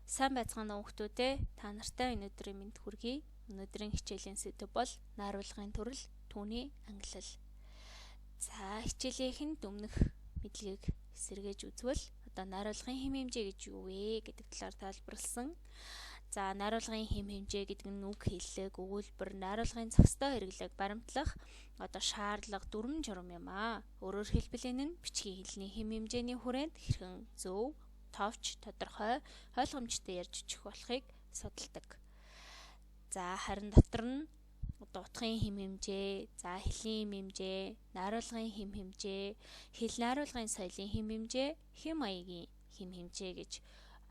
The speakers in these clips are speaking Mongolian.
Сайн байцгаана уу хүмүүстээ. Та нартай өнөөдрийн мэнд хүргэе. Өнөөдрийн хичээлийн сэдэв бол найруулгын төрөл, түүний ангилал. За, хичээлийнхэн дүмнэх мэдлэгийг эсэргээж үзвэл одоо найруулгын хэм хэмжээ гэж юу вэ гэдэг талаар тайлбарласан. За, найруулгын хэм хэмжээ гэдэг нь үг хэллэг, өгүүлбэр, найруулгын зохистой хэрэглэг, баримтлах одоо шаардлага, дүрм журам юм аа. Өөрөөр хэлбэл энэ нь бичгийн хэлний хэм хэмжээний хүрээнд хэрхэн зөв, товч, тодорхой, ойлгомжтой ярьж очих болохыг судалдаг. За, харин дотор нь утгын хэм хэмжээ, за хэлний хэм хэмжээ, найруулгын хэм хэмжээ, хэл найруулгын соёлын хэм хэмжээ, хэм маягийн хэм хэмжээ гэж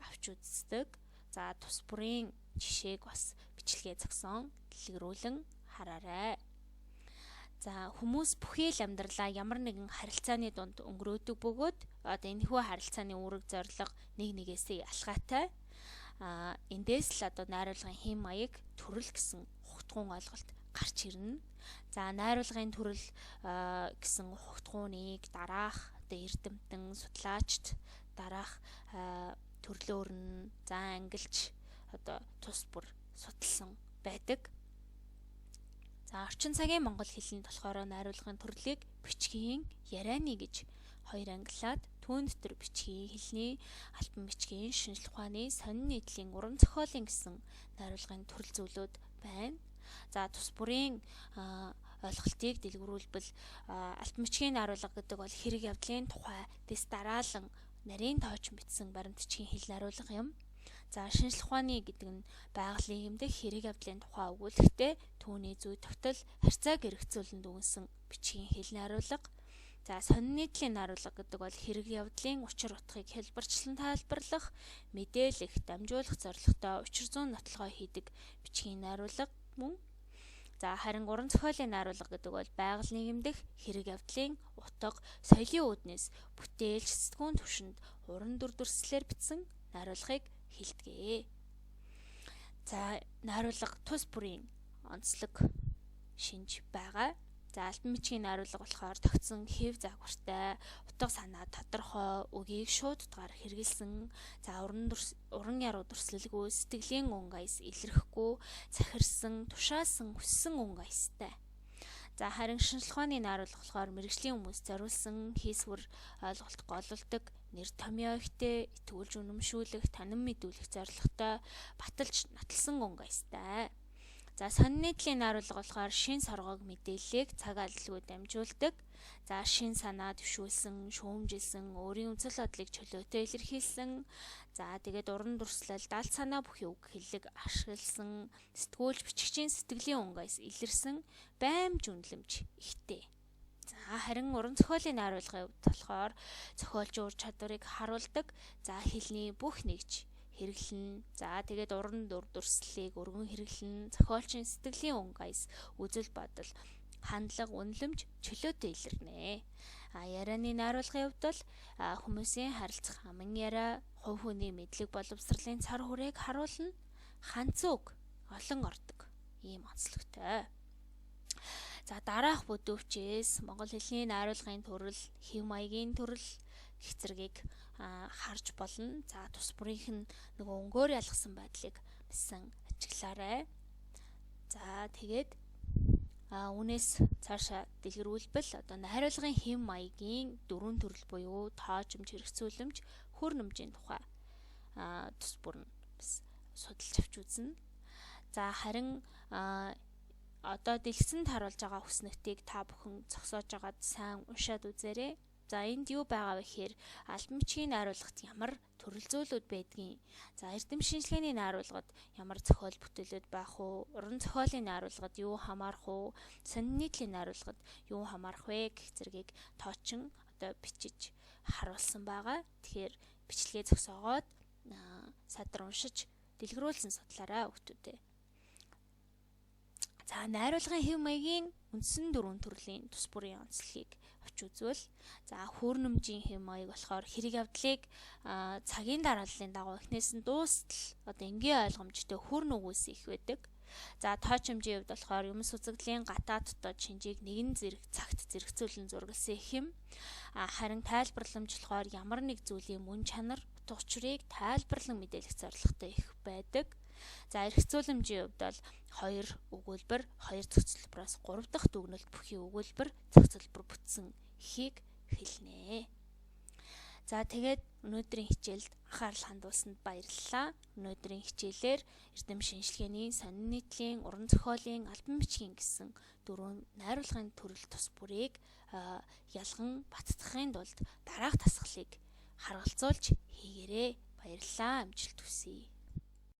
авч үздэг. За, тус бүрийн жишээг бас бичлэгээ зогсон дэлгэрүүлэн хараарай. За, хүмүүс бүхий л амьдралаа ямар нэгэн харилцааны дунд өнгөрөөдөг бөгөөд одоо энэхүү харилцааны үүрэг зорилго нэг нэгээсээ ялгаатай. Эндээс л одоо найруулгын хэм маяг төрөл гэсэн ухтгуун ойлголт гарч ирнэ. За, найруулгын төрөл гэсэн ухтгууныг дараах одоо эрдэмтэн, судлаачд дараах төрлөөр нь за ангилж одоо тус бүр судалсан байдаг. За, орчин цагийн монгол хэлэнд болохоор найруулгын төрлийг бичгийн ярианы гэж хоёр ангиллаад түүнд төр бичгийн хэлний албан бичгийн шинжлэх ухааны сонин нийтлийн уран зохиолын гэсэн найруулгын төрөл зүйлүүд байна. За, тус бүрийн ойлголтыг дэлгэрүүлбэл албан бичгийн найруулга гэдэг бол хэрэг явдлын тухай дэс дараалан нарийн тоож бичсэн баримтчгийн хэл найруулга юм. За, шинжлэх ухааны гэдэг нь байгалийн эмдэх хэрэг явдлын тухай өгүүлэхдээ түүний зүй тогтол харьцааг эргэцүүлэн дүгнсэн бичгийн хэл найруулга. За, сонин нийтлийн найруулга гэдэг бол хэрэг явдлын учир утгыг хэлбэрчлэн тайлбарлах, мэдээлэх, дамжуулах зорилготой учир зүйн нотолгоо хийдэг бичгийн найруулга мөн. За, харин уран зохиолын найруулга гэдэг бол байгалийн эмдэх хэрэг явдлын утга, соёлын үүднээс бүтээлч сэтгүүн түвшинд уран дүр төрслөөр бичсэн найруулгыг хэлдэг. За, найруулга тус бүрийн онцлог шинж байгаа. За, албан бичгийн найруулга болохоор тогтсон хэв загвартай, утга санаа тодорхой, үгийг шууд утгаар хэрэгэлсэн, за уран яруу дүрслэлгүй, сэтгэлийн өнгө аяс илэрхгүй, захирсан, тушаасан, хүссэн өнгө аястай. За, харин шинжлэх ухааны найруулга болохоор мэргэжлийн хүмүүс зориулсан хийсвэр ойлголт голлолдог, нэр томьёо ихтэй, итгүүлж үнэмшүүлэх, танин мэдүүлэх зорилготой, баталж натлсан өнгө аястай. За, сонин нийтлийн найруулга болохоор шин соргог мэдээллийг цаг алдалгүй дамжуулдаг. За, шин санаа төвшүүлсэн, шүүмжилсэн, өөрийн үзэл бодлыг чөлөөтэй илэрхийлсэн. За, тэгээд уран дүрслэл, далд санаа бүхий үг хэллэг ашигласан, сэтгүүлч бичигчийн сэтгэлийн өнгө аяс илэрсэн, баймж үнэлэмж ихтэй. За, харин уран зохиолын найруулгын хувьд болохоор зохиолчийн ур чадварыг харуулдаг. За, хэлний бүх нэгж хэрэглэн, за тэгээд уран дүр дүрслэлийг өргөн хэрэглэн, зохиолчийн сэтгэлийн өнгө аяс, үзэл бодол, хандлага, үнэлэмж чөлөөтэй илэрнэ. Ярианы найруулгын хувьд бол хүмүүсийн харилцах аман яриа, хувь хүний мэдлэг боловсролын цар хүрээг харуулна, ханц үг олон ордог ийм онцлогтой. За, дараах бүдүүвчээс монгол хэлний найруулгын төрөл, хэв маягийн төрөл гэх зэргийг харж болно. За, тус бүрийнх нь нөгөө өнгөөр ялгсан байдлыг басан ажиглаарай. За, тэгээд үүнээс цаашаа дэлгэрүүлбэл одоо найруулгын хэм маягийн дөрвөн төрөл буюу тоожимж, хэрэгцүүлэмж, хөр нэмжийн тухай тус бүр нь бас судалж авч үзнэ. За, харин одоо дэлгэцэнд харуулж байгаа хүснэгтийг та бүхэн зогсоож агаад сайн уншаад үзээрэй. За, энд юу байгаа вэ гэхээр албан бичгийн найруулгад ямар төрөл зүйлүүд байдгийг. За, эрдэм шинжилгээний найруулгад ямар зохиол бүтээлүүд байх уу? Уран зохиолын найруулгад юу хамаарах уу? Сонин нийтлийн найруулгад юу хамаарах вэ гэх зэргийг тоочин одоо бичиж харуулсан байгаа. Тэгэхээр бичлэгээ зогсоогоод садар уншиж дэлгэрүүлсэн судлаарай хүүхдүүдээ. За, найруулгын хэв маягийн үндсэн дөрвөн төрлийн тус бүрийн онцлогийг авч үзвэл, за, хөр нэмжийн хэв маяг болохоор хэрэг явдлыг цагийн дарааллын дагуу эхнээс нь дуустал одоо энгийн ойлгомжтой хөр нүгээс их байдаг. За, тоочимжийн хувьд болохоор юмс үзэгдлийн гадаад дотоод шинжийг нэгэн зэрэг цагт зэрэгцүүлэн зургалсан их юм. Харин тайлбарламж болохоор ямар нэг зүйлийн мөн чанар, утга учирыг тайлбарлан мэдээлэх зорилготой их байдаг. За эрх зүйлийн хувьд бол 2 өгүүлбэр, 2 зохицолбороос 3 дахь дүгнэлт бүхий өгүүлбэр, зохицолбор бүтсэн эхийг хэлнэ. За тэгээд өнөөдрийн хичээлд анхаарал хандуулсанд баярлалаа. Өнөөдрийн хичээлээр эрдэм шинжилгээний сонин нийтлийн, уран зохиолын, албан бичгийн гэсэн 4 найруулгын төрөл тус бүрийг ялган баттахын тулд дараах дасгалыг харгалзуулж хийгээрэй. Баярлалаа. Амжилт хүсье.